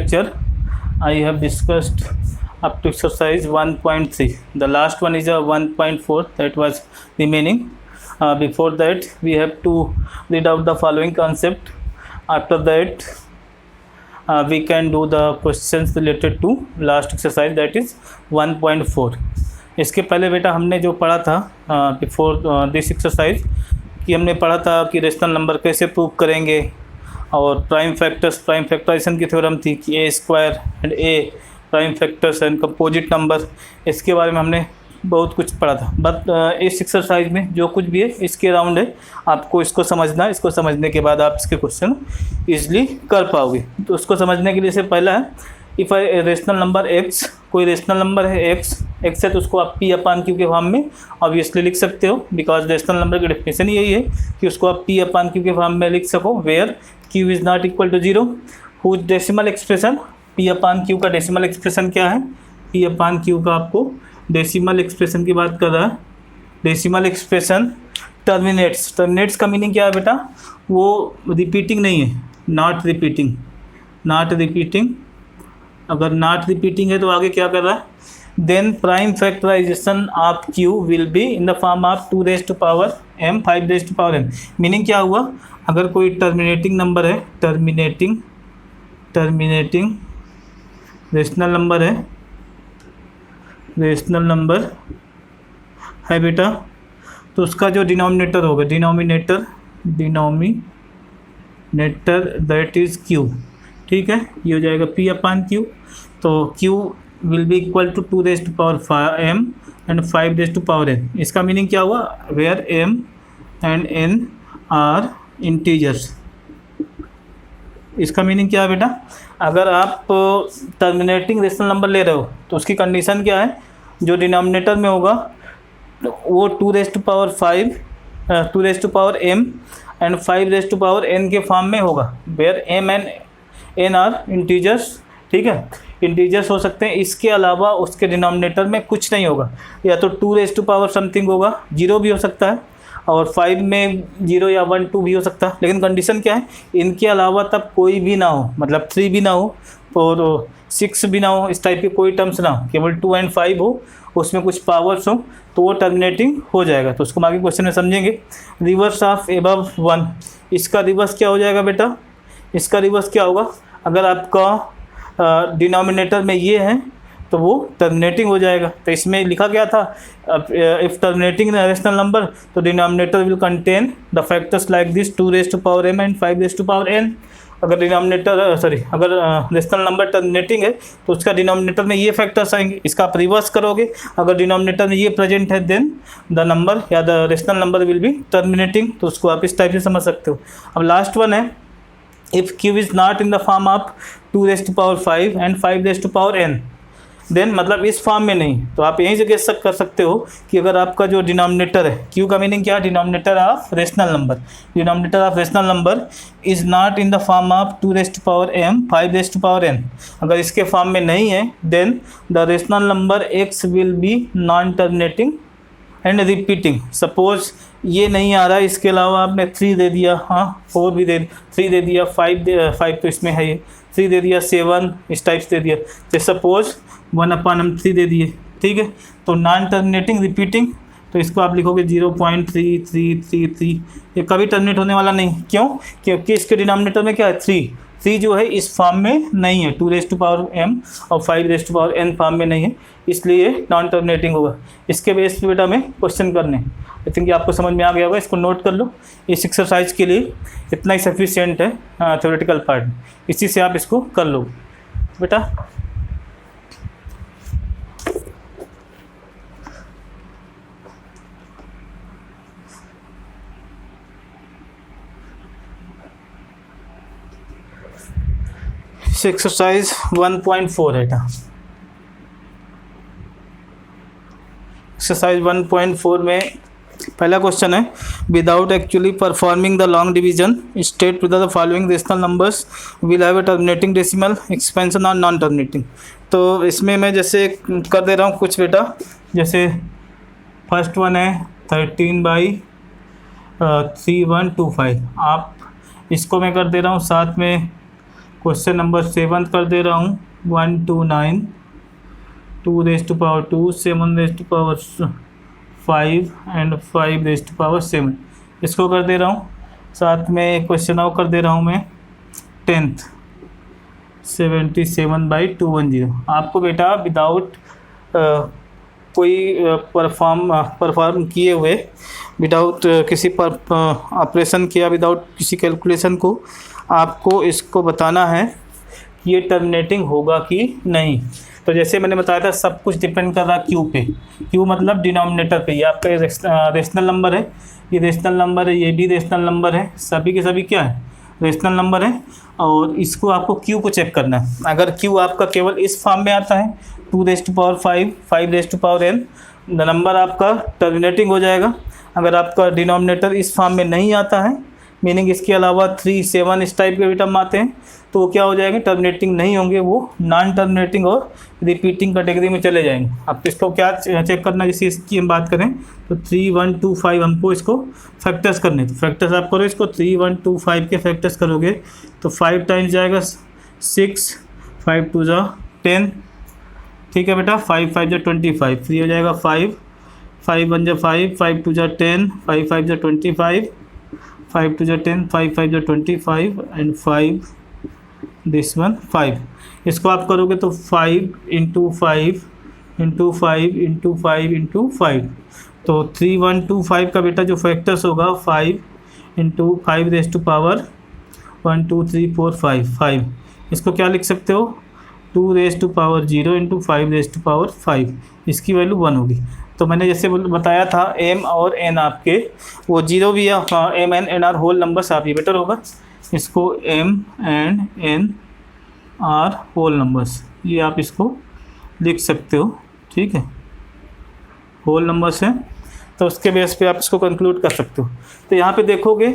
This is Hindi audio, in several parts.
lecture I have discussed up to exercise 1.3. The last one is a 1.4 that was remaining. Before that we have to read out the following concept. After that we can do the questions related to last exercise, that is 1.4. इसके पहले बेटा हमने जो पढ़ा था बिफोर दिस एक्सरसाइज कि हमने पढ़ा था कि रेशनल नंबर कैसे प्रूव करेंगे, और प्राइम फैक्टराइजेशन की थ्योरम थी कि a square and a prime factors and composite number, इसके बारे में हमने बहुत कुछ पढ़ा था। बट इस एक्सरसाइज में जो कुछ भी है इसके अराउंड है, आपको इसको समझना है। इसको समझने के बाद आप इसके क्वेश्चन ईजिली कर पाओगे। तो उसको समझने के लिए से पहला है, इफ़ रेशनल नंबर एक्स, कोई रेशनल नंबर है एक्स है तो उसको आप पी अपान क्यू के फॉर्म में ऑब्वियसली लिख सकते हो, बिकॉज रेशनल नंबर की डेफिनेशन यही है कि उसको आप पी अपान क्यू के फॉर्म में लिख सको, where q is not equal to 0, whose decimal expression, p upon q का डेसिमल एक्सप्रेशन क्या है, पी अपान क्यू का आपको डेसिमल एक्सप्रेशन की बात कर रहा है। डेसिमल एक्सप्रेशन टर्मिनेट्स का मीनिंग क्या है बेटा, वो रिपीटिंग नहीं है, नॉट रिपीटिंग। अगर नॉट रिपीटिंग है तो आगे क्या कर रहा है, then prime factorization of q will be in the form of 2 raise to power m 5 raise to power n। Meaning क्या हुआ, अगर कोई टर्मिनेटिंग नंबर है, टर्मिनेटिंग रेशनल नंबर है बेटा, तो उसका जो डिनोमिनेटर होगा, डिनोमिनेटर दैट इज़ क्यू, ठीक है, ये हो जाएगा पी अपान क्यू। तो q will be equal to 2 raise to power m and 5 raise to power n। इसका मीनिंग क्या हुआ, where m and n are integers. इसका मीनिंग क्या है बेटा, अगर आप टर्मिनेटिंग रेशनल नंबर ले रहे हो तो उसकी कंडीशन क्या है, जो डिनोमिनेटर में होगा वो 2 raise to power m and 5 raise to power n के फॉर्म में होगा, where m and n are integers, ठीक है, इंटीजर्स हो सकते हैं। इसके अलावा उसके डिनोमिनेटर में कुछ नहीं होगा, या तो 2 रेज़ टू पावर समथिंग होगा, 0 भी हो सकता है, और 5 में 0 या 1 2 भी हो सकता है। लेकिन कंडीशन क्या है, इनके अलावा तब कोई भी ना हो, मतलब 3 भी ना हो और 6 भी ना हो, इस टाइप के कोई टर्म्स ना हो, केवल 2 एंड 5 हो, उसमें कुछ पावर्स हो, तो वो टर्मिनेटिंग हो जाएगा। तो उसको आगे क्वेश्चन में समझेंगे। रिवर्स ऑफ एबव 1, इसका रिवर्स क्या हो जाएगा बेटा, इसका रिवर्स क्या होगा, अगर आपका डिनोमिनेटर में ये है तो वो टर्मिनेटिंग हो जाएगा। तो इसमें लिखा गया था, इफ़ टर्मिनेटिंग रेशनल नंबर तो denominator will contain the factors like this 2 raise to power m and 5 raise to power n। अगर अगर रेशनल नंबर टर्मिनेटिंग है तो उसका डिनोमिनेटर में ये फैक्टर्स आएंगे। इसका आप रिवर्स करोगे, अगर डिनोमिनेटर में ये प्रेजेंट है देन द नंबर या the rational number will be terminating. तो उसको आप इस टाइप से समझ सकते हो। अब लास्ट वन है, if q is not in the form of 2 raise to power 5 and 5 raise to power n, then मतलब इस फॉर्म में नहीं, तो आप यहीं से गेस कर सकते हो कि अगर आपका जो डिनोमिनेटर है, क्यू का मीनिंग क्या है, denominator of rational number is not in the form of 2 raise to power m 5 raise to power n। अगर इसके फॉर्म में नहीं है then the rational number x will be non terminating and repeating. Suppose ये नहीं आ रहा है, इसके अलावा आपने 3 दे दिया, हाँ 4 भी 3 दे दिया, 5 तो इसमें है, ये 3 दे दिया, 7 इस टाइप से दे दिया, तो सपोज 1/3 दे दिए, ठीक है, तो नॉन टर्मिनेटिंग रिपीटिंग, तो इसको आप लिखोगे 0.3333। ये कभी टर्मिनेट होने वाला नहीं, क्यों, क्योंकि इसके डिनोमिनेटर में क्या है, 3 जो है इस फॉर्म में नहीं है, 2 रेज़ टू पावर m और 5 raise to power n form में नहीं है, इसलिए नॉन टर्मिनेटिंग होगा। इसके बेस पे बेटा में क्वेश्चन करने, आई थिंक आपको समझ में आ गया होगा। इसको नोट कर लो, इस एक्सरसाइज के लिए इतना ही सफिशिएंट है थ्योरेटिकल पार्ट, इसी से आप इसको कर लो बेटा। एक्सरसाइज 1.4 है। एक्सरसाइज 1.4 में पहला क्वेश्चन है, without actually performing the long division state with the following rational numbers will have a terminating decimal expansion और नॉन टर्मिनेटिंग। तो इसमें मैं जैसे कर दे रहा हूँ कुछ बेटा, जैसे फर्स्ट वन है 13/3125, आप इसको मैं कर दे रहा हूँ साथ में क्वेश्चन नंबर 7 कर दे रहा हूँ 129 2 raise to power 2 7 raise to power 5 and 5 raise to power 7 इसको कर दे रहा हूँ। साथ में क्वेश्चन और कर दे रहा हूँ मैं 10th 77/210। आपको बेटा विदाउट कोई परफॉर्म किए हुए, विदाउट किसी पर ऑपरेशन किया, विदाउट किसी कैलकुलेशन को आपको इसको बताना है कि ये टर्मिनेटिंग होगा कि नहीं। तो जैसे मैंने बताया था सब कुछ डिपेंड कर रहा है क्यू पे। क्यू मतलब डिनोमिनेटर पे। ये आपका रेशनल नंबर है, ये रेशनल नंबर है, ये भी रेशनल नंबर है, सभी के सभी क्या है रेशनल नंबर है। और इसको आपको क्यू को चेक करना है। अगर क्यू आपका केवल इस फॉर्म में आता है 2 raise to power 5 5 raise to power n, number आपका टर्मिनेटिंग हो जाएगा। अगर आपका डिनोमिनेटर इस फॉर्म में नहीं आता है, मीनिंग इसके अलावा 3 7 इस टाइप के भी टर्म आते हैं, तो वो क्या हो जाएंगे टर्मिनेटिंग नहीं होंगे, वो नॉन टर्मिनेटिंग और रिपीटिंग कैटेगरी में चले जाएंगे। अब इसको क्या चेक करना, जैसे इसकी हम बात करें तो 3 1 2 5 हमको इसको फैक्टर्स करने। तो फैक्टर्स आप करो इसको 3 1 2 5 के फैक्टर्स करोगे तो 5 टाइम्स जाएगा 6 5 2 जा 10, ठीक है बेटा, 5 5 जा 25, 3 हो जाएगा 5 5 1 जा 5 5 2 जा 10 5 5 जा 25 5 2 जा 10 5 5 जा 25 एंड 5 दिस वन 5। इसको आप करोगे तो 5 इंटू 5 इंटू 5 इंटू 5 इंटू 5, तो 3 1 2 5 का बेटा जो फैक्टर्स होगा 5 इंटू 5 रेज़ टू पावर 1 2 3 4 5 5। इसको क्या लिख सकते हो 2 raise to power 0 into 5 raise to power 5, इसकी वैल्यू 1 होगी। तो मैंने जैसे बताया था m और n आपके वो 0 भी है, m n n r whole numbers आप, ये बेटर होगा। इसको m and n r whole numbers, ये आप इसको लिख सकते हो, ठीक है, होल नंबर्स हैं, तो उसके बेस पे आप इसको कंक्लूड कर सकते हो। तो यहाँ पे देखोगे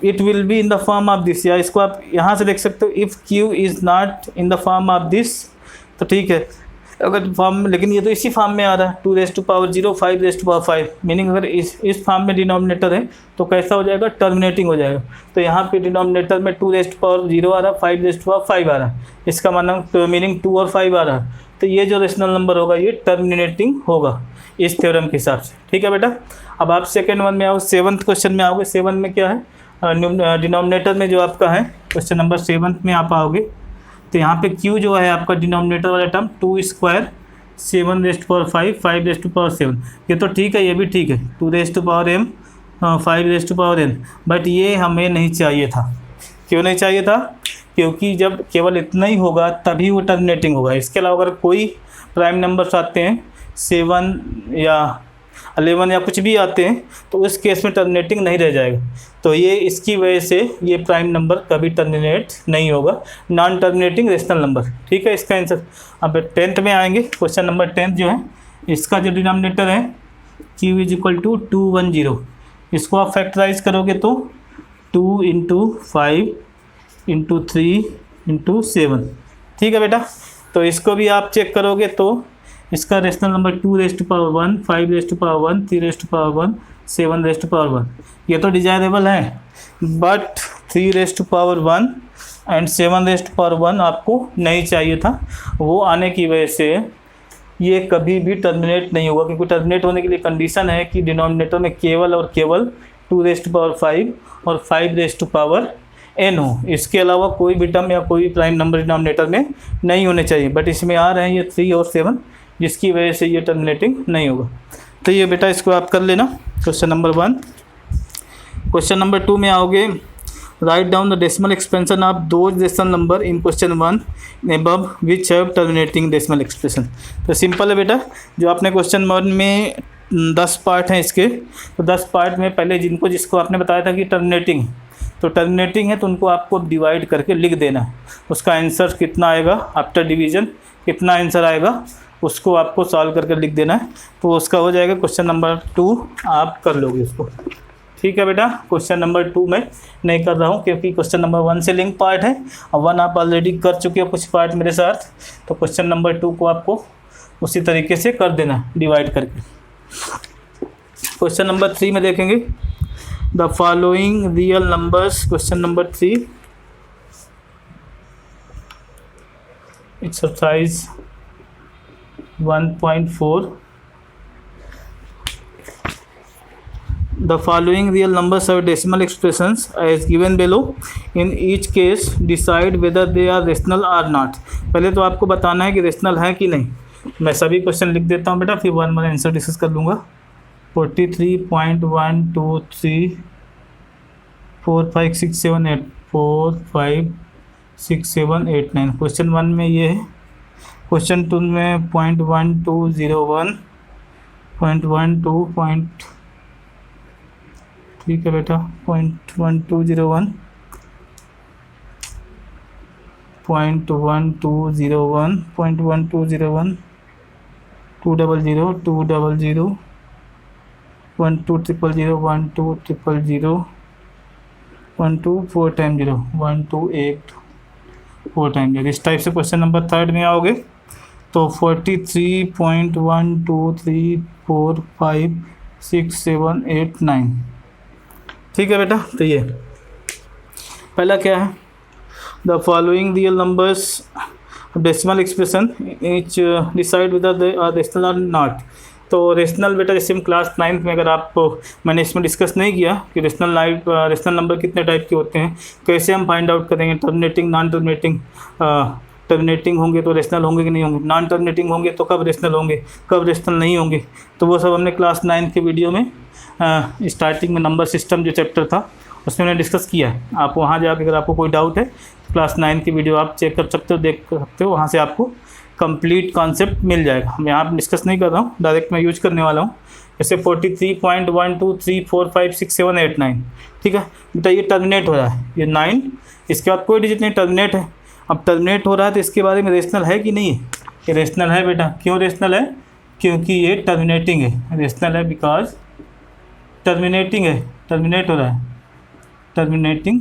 it will be in the form of this, या इसको आप यहाँ से देख सकते हो if q is not in the form of this, तो ठीक है। अगर फॉर्म, लेकिन ये तो इसी फॉर्म में आ रहा है 2 raise to power 0 5 raise to power 5, meaning अगर इस फॉर्म में डिनोमिनेटर है तो कैसा हो जाएगा टर्मिनेटिंग हो जाएगा। तो यहाँ पे डिनोमिनेटर में 2 रेज़ टू पावर 0 आ रहा है, 5 रेज़ टू पावर 5 आ रहा है, इसका मतलब मीनिंग 2 और 5 आ रहा है, तो ये जो रेशनल नंबर होगा ये टर्मिनेटिंग होगा इस थ्योरम के हिसाब से, ठीक है बेटा। अब आप सेकेंड वन में आओ, 7th क्वेश्चन में आओगे। 7 में क्या है डिनोमिनेटर में जो आपका है क्वेश्चन नंबर 7 में आप आओगे तो यहाँ पे q जो है आपका डिनोमिनेटर वाला term 2 square 7 raise to power 5 5 raise to power 7, ये तो ठीक है, ये भी ठीक है 2 raise to power m 5 raise to power n, but ये हमें नहीं चाहिए था। क्यों नहीं चाहिए था? क्योंकि जब केवल इतना ही होगा तभी वो टर्मिनेटिंग होगा। इसके अलावा अगर कोई प्राइम नंबर्स आते हैं 7 या 11 या कुछ भी आते हैं तो उस केस में टर्मिनेटिंग नहीं रह जाएगा। तो ये इसकी वजह से ये प्राइम नंबर कभी टर्मिनेट नहीं होगा, नॉन टर्मिनेटिंग रेशनल नंबर, ठीक है इसका आंसर। अब 10th में आएंगे, क्वेश्चन नंबर 10 जो है इसका जो डिनोमिनेटर है q इज इक्वल टू 210, इसको आप फैक्टराइज करोगे तो 2 इंटू 5 इंटू 3 इंटू 7, ठीक है बेटा। तो इसको भी आप चेक करोगे तो इसका rational number 2 raise to power 1 5 raise to power 1 3 raise to power 1 7 raise to power 1, ये तो डिजायरेबल है, but 3 raise to power 1 and 7 raise to power 1 आपको नहीं चाहिए था। वो आने की वजह से ये कभी भी टर्मिनेट नहीं होगा, क्योंकि टर्मिनेट होने के लिए कंडीशन है कि डिनोमिनेटर में केवल और केवल 2 रेज़ टू पावर 5 और 5 रेज़ टू पावर n हो, इसके अलावा कोई भी टर्म या कोई प्राइम नंबर डिनोमिनेटर में नहीं होने चाहिए, बट इसमें आ रहे हैं ये 3 और 7, जिसकी वजह से ये टर्मिनेटिंग नहीं होगा। तो ये बेटा इसको आप कर लेना, क्वेश्चन नंबर 1। क्वेश्चन नंबर 2 में आओगे, write down the decimal expansion of those rational number in question 1 above which have terminating decimal expression. तो सिंपल है बेटा, जो आपने क्वेश्चन 1 में 10 पार्ट हैं इसके, तो 10 पार्ट में पहले जिसको आपने बताया था कि टर्मिनेटिंग, तो टर्मिनेटिंग है तो उनको आपको डिवाइड करके लिख देना है, उसका आंसर कितना आएगा आफ्टर डिवीजन, कितना आंसर आएगा उसको आपको सॉल्व करके लिख देना है, तो उसका हो जाएगा क्वेश्चन नंबर 2, आप कर लोगे उसको, ठीक है बेटा। क्वेश्चन नंबर 2 में नहीं कर रहा हूँ क्योंकि क्वेश्चन नंबर 1 से लिंक पार्ट है, और 1 आप ऑलरेडी कर चुके हो कुछ पार्ट मेरे साथ, तो क्वेश्चन नंबर 2 को आपको उसी तरीके से कर देना डिवाइड करके। क्वेश्चन नंबर 3 में देखेंगे, the following real numbers, question number 3, exercise 1.4 The following real numbers are decimal expressions as given below. In each case, decide whether they are rational or not. पहले तो आपको बताना है कि रेशनल है कि नहीं। मैं सभी क्वेश्चन लिख देता हूँ बेटा, फिर वन वन आंसर डिस्कस कर लूँगा। 43.123 4 5 6 7 8 4 5 6 7 8 9 क्वेश्चन 1 में ये है। क्वेश्चन 2 में 0.1201 0.12 ठीक है बेटा 0.1201 0.1201 0.1201 200 200 12000 12000 124 टाइम 0 128 4 टाइम 0। इस टाइप से क्वेश्चन नंबर 3 में आओगे तो 43.123456789 ठीक है बेटा। तो ये पहला क्या है, the following real numbers decimal expression each decide with they are rational और नॉट। तो रेशनल बेटा जैसे हम क्लास 9 में, अगर आप मैंने इसमें डिस्कस नहीं किया कि रेशनल नंबर कितने टाइप के होते हैं, कैसे हम फाइंड आउट करेंगे, टर्मिनेटिंग नॉन टर्मिनेटिंग, टर्मिनेटिंग होंगे तो रेशनल होंगे कि नहीं होंगे, नॉन टर्मिनेटिंग होंगे तो कब रेशनल होंगे, कब रेशनल नहीं होंगे, तो वो सब हमने क्लास 9 के वीडियो में स्टार्टिंग में नंबर सिस्टम जो चैप्टर था उसमें हमने डिस्कस किया है। आप वहाँ जाकर अगर आपको कोई डाउट है तो क्लास 9 की वीडियो आप चेक कर सकते हो, देख सकते हो, वहाँ से आपको कंप्लीट कॉन्सेप्ट मिल जाएगा। मैं यहाँ डिस्कस नहीं कर रहा हूँ, डायरेक्ट मैं यूज करने वाला हूँ। जैसे 43.123456789 ठीक है बेटा, ये टर्मिनेट हो रहा है, ये 9, इसके बाद कोई डिजिट नहीं, टर्मिनेट है। अब टर्मिनेट हो रहा है तो इसके बारे में रेशनल है कि नहीं है, ये रेशनल है बेटा। क्यों रेशनल है, क्योंकि ये टर्मिनेटिंग है। रेशनल है बिकॉज टर्मिनेटिंग है, टर्मिनेट हो रहा है, टर्मिनेटिंग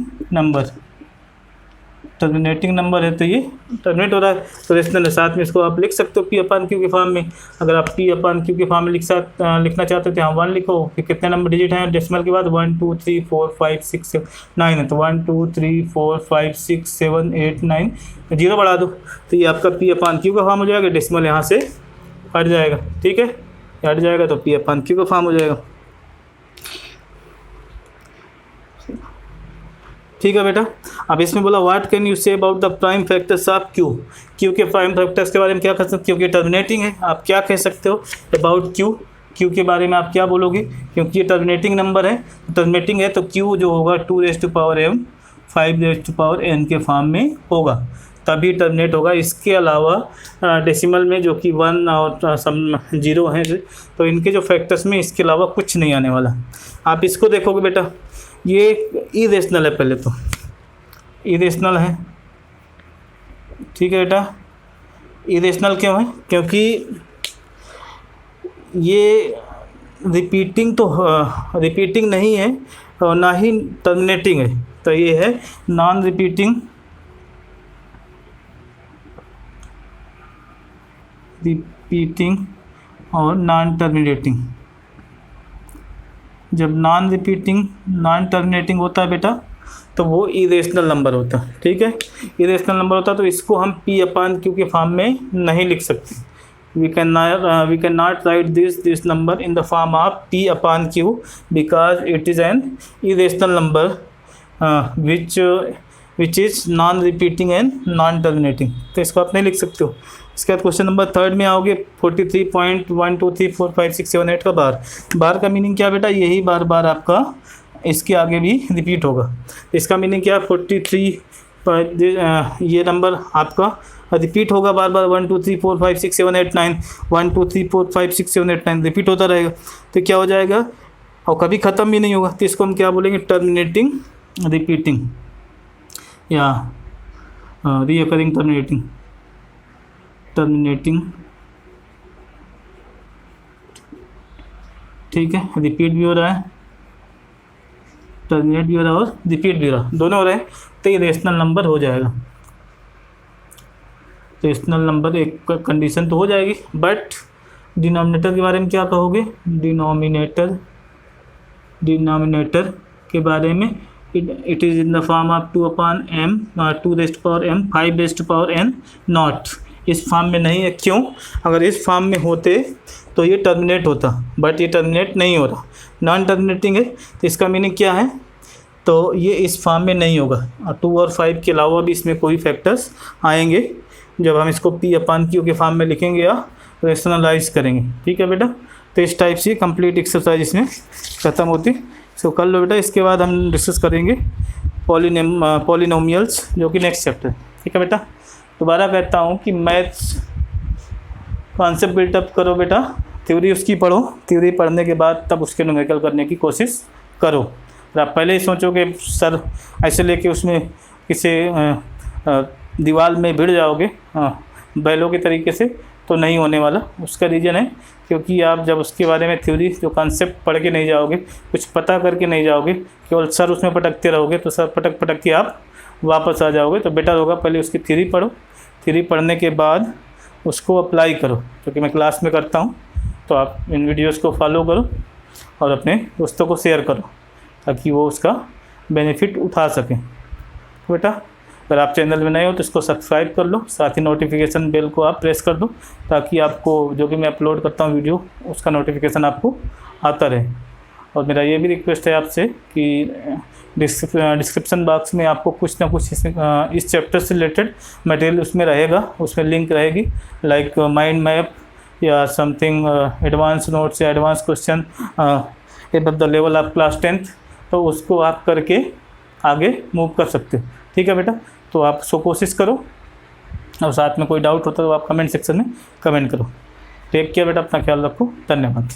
नंबर है तो ये टर्मिनेट हो रहा है तो रेशनल है। साथ में इसको आप लिख सकते हो पी अपान क्यू के फॉर्म में। अगर आप पी अपान क्यू के फॉर्म में लिखना चाहते हो तो यहाँ 1 लिखो, फिर कितने नंबर डिजिट हैं डेसिमल के बाद 1 2 3 4 5 6 7 9 है तो 1 2 3 4 5 6 7 8 9 जीरो बढ़ा दो तो ये आपका पी अपान क्यू का फॉर्म हो जाएगा। डेसिमल यहाँ से हट जाएगा, ठीक है, हट जाएगा तो पी अपान क्यू का फॉर्म हो जाएगा। ठीक है बेटा। अब इसमें बोला what can you say about the prime factors of Q. Q के प्राइम फैक्टर्स के बारे में क्या कह सकते हो, क्योंकि टर्मिनेटिंग है, आप क्या कह सकते हो अबाउट क्यू। क्यू के बारे में आप क्या बोलोगे, क्योंकि ये टर्मिनेटिंग नंबर है, टर्मिनेटिंग है तो क्यू जो होगा 2m 5n के फॉर्म में होगा, तभी टर्मिनेट होगा। इसके अलावा डेसिमल में जो कि 1 और सम 0 हैं तो इनके जो फैक्टर्स में इसके अलावा कुछ नहीं आने वाला। आप इसको देखोगे बेटा, ये इरेशनल है, पहले तो इरेशनल है, ठीक है बेटा। इरेशनल क्यों है, क्योंकि ये रिपीटिंग नहीं है और ना ही टर्मिनेटिंग है, तो ये है नॉन रिपीटिंग और नॉन टर्मिनेटिंग। जब नॉन रिपीटिंग नॉन टर्मिनेटिंग होता है बेटा तो वो इरेशनल नंबर होता है, ठीक है। इरेशनल नंबर होता है तो इसको हम पी अपान क्यू के फॉर्म में नहीं लिख सकते। We can not write this number in the form of p upon q because it is an irrational number which is non repeating and non terminating, तो इसको आप नहीं लिख सकते हो। इसके बाद क्वेश्चन नंबर 3 में आओगे 43.1234567 का बार का मीनिंग क्या बेटा, यही बार बार आपका इसके आगे भी रिपीट होगा। इसका मीनिंग क्या है, 43 ये नंबर आपका रिपीट होगा बार बार, 1 2 3 4 5 6 7 8 9 1 2 3 4 5 6 7 8 9 रिपीट होता रहेगा तो क्या हो जाएगा, और कभी ख़त्म भी नहीं होगा। तो इसको हम क्या बोलेंगे, टर्मिनेटिंग रिपीटिंग या रीअकरिंग टर्मिनेटिंग, ठीक है। रिपीट भी हो रहा है, टर्मिनेट भी हो रहा है और रिपीट भी हो रहा है, दोनों हो रहे हैं तो ये रेशनल नंबर हो जाएगा। रेशनल नंबर एक कंडीशन तो हो जाएगी, बट डिनोमिनेटर के बारे में क्या कहोगे, डिनोमिनेटर के बारे में it is in the form of 2/m 2 raised to power m 5 raised to power n not इस फॉर्म में नहीं है। क्यों? अगर इस फॉर्म में होते तो ये टर्मिनेट होता, बट ये टर्मिनेट नहीं हो रहा, नॉन टर्मिनेटिंग है। तो इसका मीनिंग क्या है? तो ये इस फॉर्म में नहीं होगा। 2 और 5 के अलावा भी इसमें कोई फैक्टर्स आएंगे जब हम इसको P/Q के फॉर्म में लिखेंगे या रेशनलाइज करेंगे। ठीक है बेटा, तो इस टाइप से कंप्लीट एक्सरसाइज इसमें ख़त्म होती। इसको कर लो बेटा। इसके बाद हम डिस्कस करेंगे पॉलिनोमियल्स, जो कि नेक्स्ट चैप्टर। ठीक है बेटा, दोबारा कहता हूँ कि मैथ्स कॉन्सेप्ट बिल्टअप करो बेटा, थ्योरी उसकी पढ़ो, थ्योरी पढ़ने के बाद तब उसके न्यूमेरिकल करने की कोशिश करो। और आप पहले ही सोचो कि सर ऐसे लेके उसमें किसी दीवार में भिड़ जाओगे बैलों के तरीके से, तो नहीं होने वाला। उसका रीज़न है क्योंकि आप जब उसके बारे में थ्योरी जो कॉन्सेप्ट पढ़ के नहीं जाओगे, कुछ पता करके नहीं जाओगे, केवल सर उसमें पटकते रहोगे, तो सर पटक पटक के आप वापस आ जाओगे। तो बेटर होगा पहले उसकी थ्योरी पढ़ो, थ्योरी पढ़ने के बाद उसको अप्लाई करो, क्योंकि मैं क्लास में करता हूँ। तो आप इन वीडियोज़ को फॉलो करो और अपने दोस्तों को शेयर करो ताकि वो उसका बेनिफिट उठा सकें। बेटा, अगर आप चैनल में नए हो तो इसको सब्सक्राइब कर लो, साथ ही नोटिफिकेशन बेल को आप प्रेस कर दो ताकि आपको जो भी मैं अपलोड करता हूँ वीडियो, उसका नोटिफिकेशन आपको आता रहे। और मेरा ये भी रिक्वेस्ट है आपसे कि डिस्क्रिप्शन बॉक्स में आपको कुछ ना कुछ इस चैप्टर से रिलेटेड मटेरियल उसमें रहेगा, उसमें लिंक रहेगी, लाइक माइंड मैप या समथिंग, एडवांस नोट्स या advance question above the level of class 10th, तो उसको आप करके आगे मूव कर सकते हो। ठीक है बेटा, तो आप उसको कोशिश करो और साथ में कोई डाउट होता है तो आप कमेंट सेक्शन में कमेंट करो। टेक केयर बेटा, अपना ख्याल रखो, धन्यवाद।